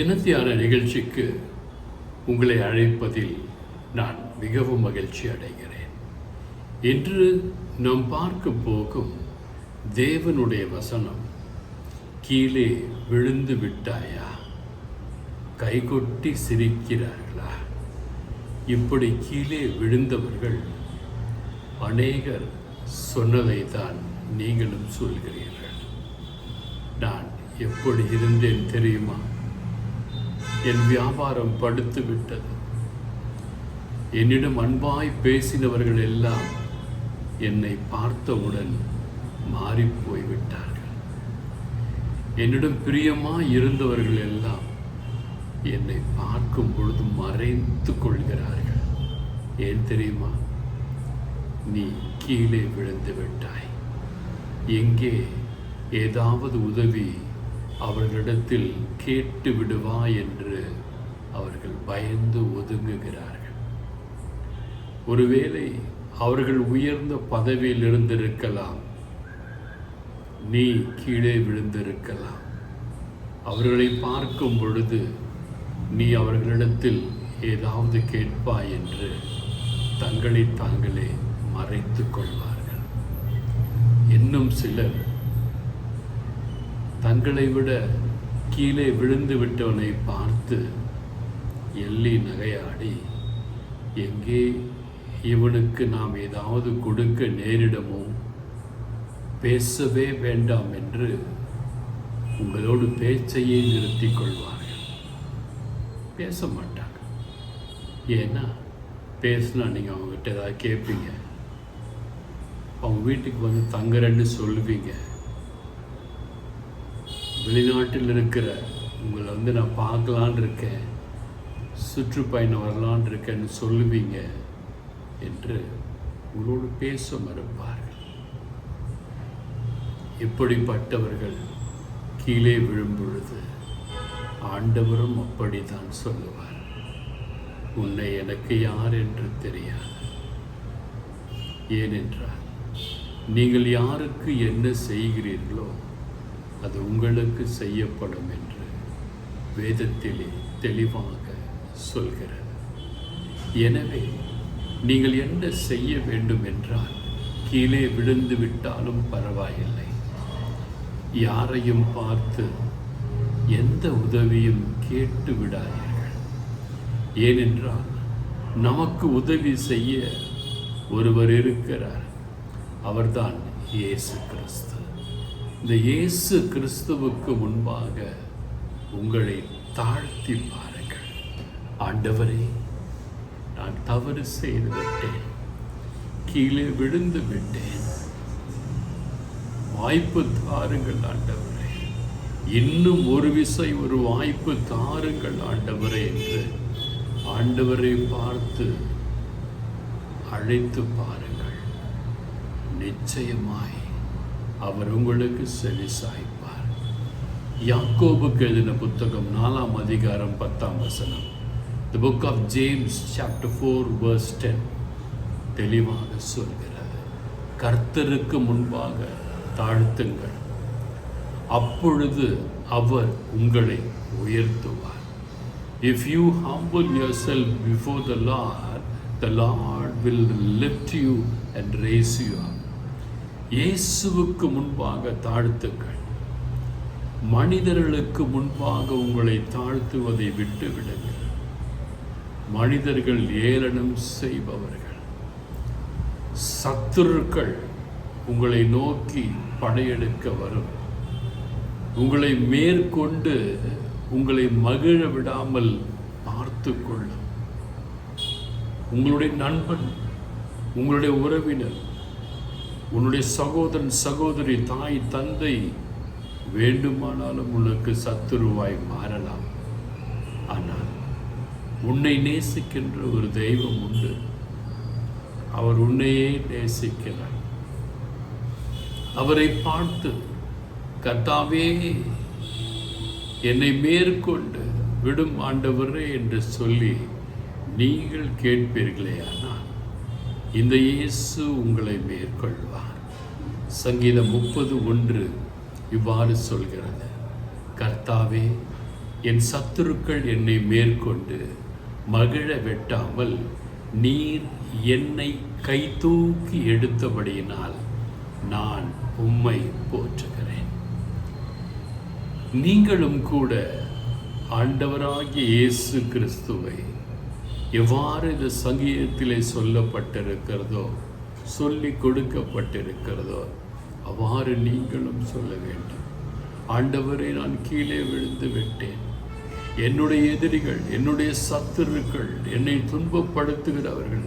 தினத்தியான நிகழ்ச்சிக்கு உங்களை அழைப்பதில் நான் மிகவும் மகிழ்ச்சி அடைகிறேன். இன்று நாம் பார்க்க போகும் தேவனுடைய வசனம், கீழே விழுந்து விட்டாயா, கைகொட்டி சிரிக்கிறார்களா? இப்படி கீழே விழுந்தவர்கள் அநேகர் சொன்னதை தான் நீங்களும் சொல்கிறீர்கள். நான் எப்படி இருந்தேன் தெரியுமா? என் வியாபாரம் படுத்து விட்டது. என்னிடம் அன்பாய் பேசினவர்கள் எல்லாம் என்னை பார்த்தவுடன் மாறிப்போய்விட்டார்கள். என்னிடம் பிரியமாய் இருந்தவர்கள் எல்லாம் என்னை பார்க்கும் பொழுது மறைத்து கொள்கிறார்கள். ஏன் தெரியுமா? நீ கீழே விழுந்து விட்டாய். எங்கே ஏதாவது உதவி அவர்களிடத்தில் கேட்டு விடுவா என்று அவர்கள் பயந்து ஒதுங்குகிறார்கள். ஒருவேளை அவர்கள் உயர்ந்த பதவியில் இருந்திருக்கலாம், நீ கீழே விழுந்திருக்கலாம். அவர்களை பார்க்கும் பொழுது நீ அவர்களிடத்தில் ஏதாவது கேட்பாய் என்று தங்களை தாங்களே மறைத்து கொள்வார்கள். இன்னும் சிலர் தங்களை விட கீழே விழுந்து விட்டவனை பார்த்து எள்ளி நகையாடி, எங்கே இவனுக்கு நாம் ஏதாவது கொடுக்க நேரிடமோ, பேசவே வேண்டாம் என்று உங்களோடு பேச்சையே நிறுத்தி கொள்வார்கள். பேச மாட்டாங்க. ஏன்னா பேசினா நீங்கள் அவங்ககிட்ட ஏதாவது கேட்பீங்க, அவங்க வீட்டுக்கு வந்து தங்குறேன்னு சொல்லுவீங்க. வெளிநாட்டில் இருக்கிற உங்களை நான் பார்க்கலான் இருக்கேன், சுற்றுப்பயணம் வரலான் இருக்கேன்னு சொல்லுவீங்க என்று உங்களோடு பேச மறுப்பார்கள். இப்படிப்பட்டவர்கள் கீழே விழும் பொழுது ஆண்டவரும் அப்படித்தான் சொல்லுவார், உன்னை எனக்கு யார் என்று தெரியாது. ஏனென்றால் நீங்கள் யாருக்கு என்ன செய்கிறீர்களோ அது உங்களுக்கு செய்யப்படும் என்று வேதத்திலே தெளிவாக சொல்கிறது. எனவே நீங்கள் என்ன செய்ய வேண்டும் என்றால், கீழே விழுந்து விட்டாலும் பரவாயில்லை, யாரையும் பார்த்து எந்த உதவியும் கேட்டு விடாதீர்கள். ஏனென்றால் நமக்கு உதவி செய்ய ஒருவர் இருக்கிறார், அவர்தான் இயேசு கிறிஸ்து. இந்த இயேசு கிறிஸ்துவுக்கு முன்பாக உங்களை தாழ்த்தி பாருங்கள். ஆண்டவரே, நான் தவறு செய்து விட்டேன், கீழே விழுந்து விட்டேன், வாய்ப்பு தாருங்கள் ஆண்டவரே, இன்னும் ஒரு விசை ஒரு வாய்ப்பு தாருங்கள் ஆண்டவரே என்று ஆண்டவரை பார்த்து அழைத்து பாருங்கள். நிச்சயமாய் அவர் உங்களுக்கு செவி சாய்ப்பார். யாக்கோபுக்கு எழுதின புத்தகம் 4ஆம் அதிகாரம் 10ஆம் வசனம், The book of James chapter 4 verse 10 தெளிவாக சொல்கிறது, கர்த்தருக்கு முன்பாக தாழ்த்துங்கள், அப்பொழுது அவர் உங்களை உயர்த்துவார். If you humble yourself before the Lord will lift you and raise you up. இயேசுவுக்கு முன்பாக தாழ்த்துங்கள். மனிதர்களுக்கு முன்பாக உங்களை தாழ்த்துவதை விட்டு விடுங்கள். மனிதர்கள் ஏளனம் செய்பவர்கள், சத்துருக்கள் உங்களை நோக்கி படையெடுக்க வரும். உங்களை மேற்கொண்டு உங்களை மகிழ விடாமல் பார்த்து கொள்ளும். உங்களுடைய நண்பன், உங்களுடைய உறவினர், உன்னுடைய சகோதரன், சகோதரி, தாய், தந்தை வேண்டுமானாலும் உனக்கு சத்துருவாய் மாறலாம். ஆனால் உன்னை நேசிக்கின்ற ஒரு தெய்வம் உண்டு. அவர் உன்னையே நேசிக்கிறார். அவரை பார்த்து, கர்த்தாவே என்னை மேற்கொண்டு விடும் ஆண்டவரே என்று சொல்லி நீங்கள் கேட்பீர்களே, ஆனால் இந்த இயேசு உங்களை மேற்கொள்வார். சங்கீதம் 30:1 இவ்வாறு சொல்கிறது, கர்த்தாவே என் சத்துருக்கள் என்னை மேற்கொண்டு மகிழ வெட்டாமல் நீர் என்னை கை தூக்கி எடுத்தபடியினால் நான் உம்மை போற்றுகிறேன். நீங்களும் கூட ஆண்டவராகிய இயேசு கிறிஸ்துவை எவ்வாறு இந்த சங்கீதத்திலே சொல்லப்பட்டிருக்கிறதோ, சொல்லி கொடுக்கப்பட்டிருக்கிறதோ அவ்வாறு நீங்களும் சொல்ல வேண்டும். ஆண்டவரே, நான் கீழே விழுந்து விட்டேன். என்னுடைய எதிரிகள், என்னுடைய சத்துருக்கள், என்னை துன்பப்படுத்துகிறவர்கள்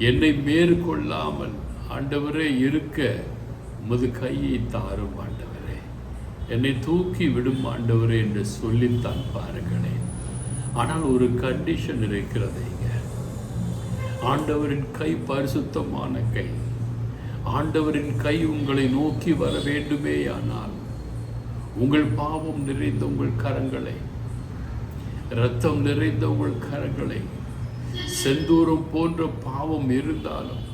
என்னை மேற்கொள்ளாமல் ஆண்டவரே இருக்க உமது கையை தாரும் ஆண்டவரே, என்னை தூக்கி விடும் ஆண்டவரே என்று சொல்லித்தான் பாருங்களேன். ஆனால் ஒரு கண்டிஷன் இருக்கிறதுங்க. ஆண்டவரின் கை பரிசுத்தமான கை. ஆண்டவரின் கை உங்களை நோக்கி வர வேண்டுமேயானால் உங்கள் பாவம் நிறைந்த உங்கள் கரங்களை, இரத்தம் நிறைந்த உங்கள் கரங்களை, செந்தூரம் போன்ற பாவம் இருந்தாலும்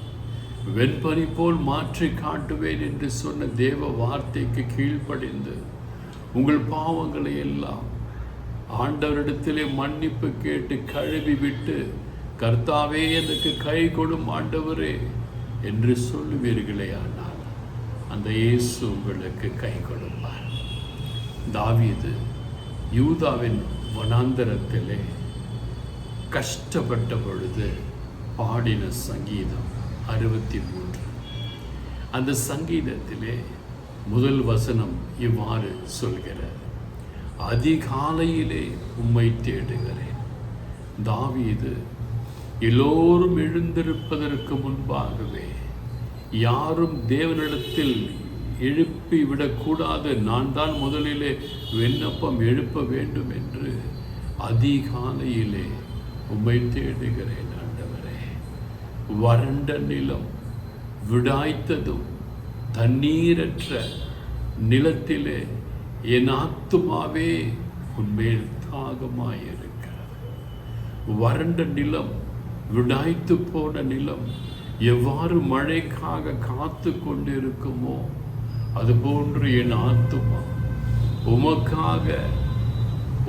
வெண்பனி போல் மாற்றி காட்டுவேன் என்று சொன்ன தேவ வார்த்தைக்கு கீழ்ப்படிந்து உங்கள் பாவங்களை எல்லாம் ஆண்டவரிடத்திலே மன்னிப்பு கேட்டு கழுவி விட்டு, கர்த்தாவே எனக்கு கை கொடும் ஆண்டவரே என்று சொல்லுவீர்களே, ஆனால் அந்த இயேசு உங்களுக்கு கை கொடுப்பார். தாவீது யூதாவின் வனாந்தரத்திலே கஷ்டப்பட்ட பொழுது பாடின சங்கீதம் 63. அந்த சங்கீதத்திலே முதல் வசனம் இவ்வாறு சொல்கிறார்: அதிகாலையிலே உம்மை தேடுகிறேன். தாவீது எல்லோரும் எழுந்திருப்பதற்கு முன்பாகவே, யாரும் தேவனிடத்தில் எழுப்பிவிடக்கூடாது, நான் தான் முதலிலே விண்ணப்பம் எழுப்ப வேண்டும் என்று அதிகாலையிலே உம்மை தேடுகிறேன் ஆண்டவரே. வறண்ட நிலம், விடாய்த்ததும் தண்ணீரற்ற நிலத்திலே என் ஆத்துமாவே உன்மேல் தாகமாயிருக்கிறது. வறண்ட நிலம், விடாய்த்து போன நிலம் எவ்வாறு மழைக்காக காத்து கொண்டிருக்குமோ அதுபோன்று என் ஆத்துமா உமக்காக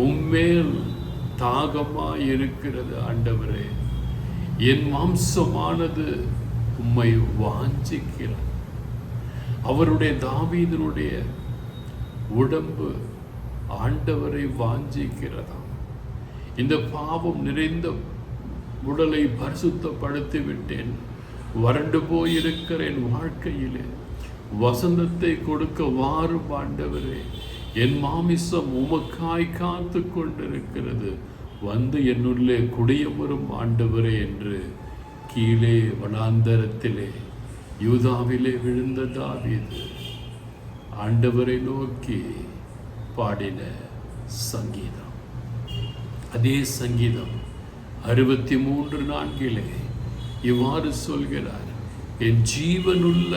உம்மேல் தாகமாயிருக்கிறது ஆண்டவரே. என் மாம்சமானது உம்மை வாஞ்சிக்கிறது. அவருடைய தாவீதினுடைய உடம்பு ஆண்டவரை வாஞ்சிக்கிறதாம். இந்த பாவம் நிறைந்த உடலை பரிசுத்தப்படுத்தி விட்டேன். வறண்டு போயிருக்கிற என் வாழ்க்கையிலே வசந்தத்தை கொடுக்க வாரும் ஆண்டவரே. என் மாமிசம் உமக்காய் காத்து கொண்டிருக்கிறது, வந்து என்னுள்ளே குடியமரும் ஆண்டவரே என்று கீழே வனாந்தரத்திலே யூதாவிலே விழுந்த தாவீது ஆண்டவரை நோக்கி பாடின சங்கீதம். அதே சங்கீதம் 63:4 இவ்வாறு சொல்கிறார்: என் ஜீவனுள்ள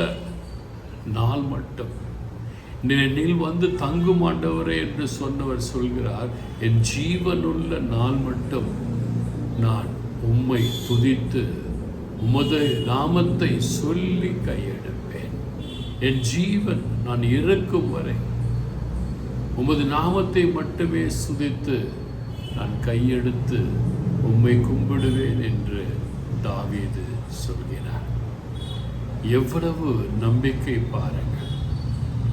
நாள் மட்டும் நில் வந்து தங்கும் ஆண்டவரே என்று சொன்னவர் சொல்கிறார், என் ஜீவனுள்ள நாள் மட்டும் நான் உம்மை துதித்து உமது நாமத்தை சொல்லி கையெடுப்பேன். என் ஜீவன் நான் இறக்கும் வரை உமது நாமத்தை மட்டுமே சுதித்து நான் கையெடுத்து உம்மை கும்பிடுவேன் என்று தாவீது சொல்கிறார். எவ்வளவு நம்பிக்கை பாருங்கள்.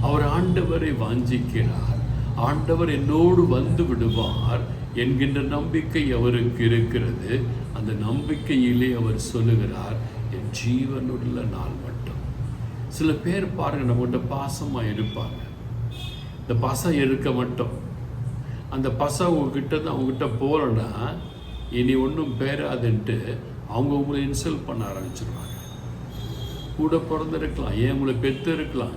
அவர் ஆண்டவரை வாஞ்சிக்கிறார். ஆண்டவர் என்னோடு வந்து விடுவார் என்கின்ற நம்பிக்கை அவருக்கு இருக்கிறது. அந்த நம்பிக்கையிலே அவர் சொல்லுகிறார், என் ஜீவனுள்ள நாள் மட்டும். சில பேர் பாருங்க, நம்மகிட்ட பாசமாக இருப்பாங்க. இந்த பாசம் இருக்க மட்டும் அந்த பசங்க உங்ககிட்ட தான் அவங்ககிட்ட போகிறோன்னா இனி ஒன்றும் பேராதுன்ட்டு அவங்க உங்களை இன்சல்ட் பண்ண ஆரம்பிச்சிருவாங்க. கூட பிறந்திருக்கலாம், ஏன் உங்களை பெற்று இருக்கலாம்,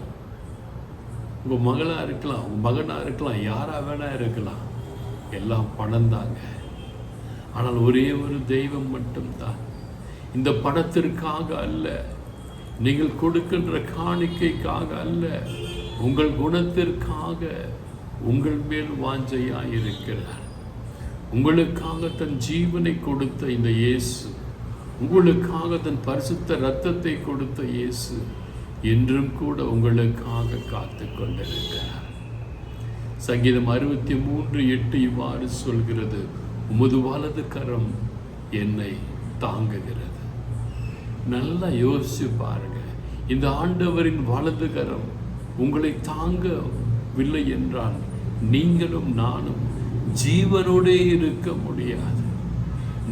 உங்கள் மகளாக இருக்கலாம், உங்கள் மகனாக இருக்கலாம், யாராக வேணா இருக்கலாம். எல்லாம் பணம் தாங்க. ஆனால் ஒரே ஒரு தெய்வம் மட்டும்தான். இந்த பணத்திற்காக அல்ல, நீங்கள் கொடுக்கின்ற காணிக்கைக்காக அல்ல, உங்கள் குணத்திற்காக உங்கள் மேல் வாஞ்சையாக இருக்கிறார். உங்களுக்காக தன் ஜீவனை கொடுத்த இந்த இயேசு, உங்களுக்காக தன் பரிசுத்த இரத்தத்தை கொடுத்த இயேசு என்றும் கூட உங்களுக்காக காத்து கொண்டிருக்கிறார். சங்கீதம் 63:8 இவ்வாறு சொல்கிறது, உமது வலது கரம் என்னை தாங்குகிறது. நல்லா யோசிச்சு பாருங்க, இந்த ஆண்டவரின் வலது கரம் உங்களை தாங்கவில்லை என்றால் நீங்களும் நானும் ஜீவனோடே இருக்க முடியாது.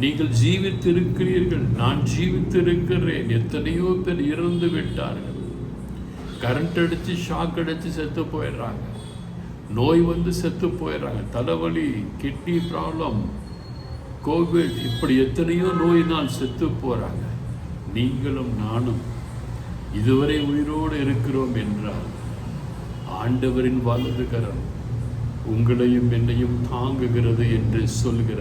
நீங்கள் ஜீவித்திருக்கிறீர்கள், நான் ஜீவித்திருக்கிறேன். எத்தனையோ பேர் இறந்து விட்டார்கள். கரண்ட் அடித்து ஷாக் அடித்து செத்து போயிடுறாங்க, நோய் வந்து செத்து போயிடுறாங்க, தலைவலி, கிட்னி ப்ராப்ளம், கோவிட், இப்படி எத்தனையோ நோயினால் செத்து போகிறாங்க. நீங்களும் நானும் இதுவரை உயிரோடு இருக்கிறோம் என்றால் ஆண்டவரின் வலது கரம் உங்களையும் என்னையும் தாங்குகிறது என்று சொல்கிற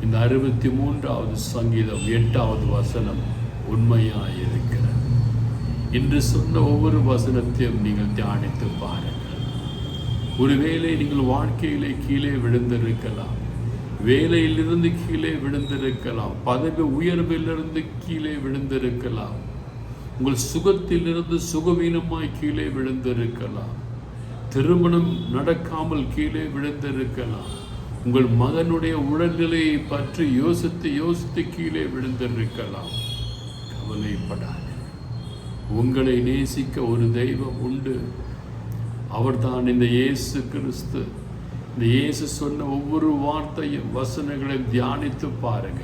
இந்த 63வது சங்கீதம் 8வது வசனம் உண்மையாயிருக்கிறது. இன்று சொன்ன ஒவ்வொரு வசனத்தையும் நீங்கள் தியானித்து பாருங்கள். ஒருவேளை நீங்கள் வாழ்க்கையிலே கீழே விழுந்திருக்கலாம், வேலையிலிருந்து கீழே விழுந்திருக்கலாம், பதவி உயர்விலிருந்து கீழே விழுந்திருக்கலாம், உங்கள் சுகத்திலிருந்து சுகவீனமாய் கீழே விழுந்திருக்கலாம், திருமணம் நடக்காமல் கீழே விழுந்திருக்கலாம், உங்கள் மகனுடைய உடல்நிலையை பற்றி யோசித்து கீழே விழுந்திருக்கலாம். கவலைப்படாது, உங்களை நேசிக்க ஒரு தெய்வம் உண்டு. அவர்தான் இந்த இயேசு கிறிஸ்து. இந்த இயேசு சொன்ன ஒவ்வொரு வார்த்தையும் வசனங்களையும் தியானித்து பாருங்க.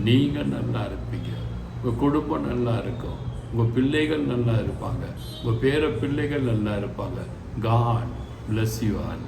நீங்கள் நல்லா இருப்பீங்க, உங்கள் குடும்பம் நல்லா இருக்கும், உங்கள் பிள்ளைகள் நல்லா இருப்பாங்க, உங்கள் பேர பிள்ளைகள் நல்லா இருப்பாங்க. God bless you all.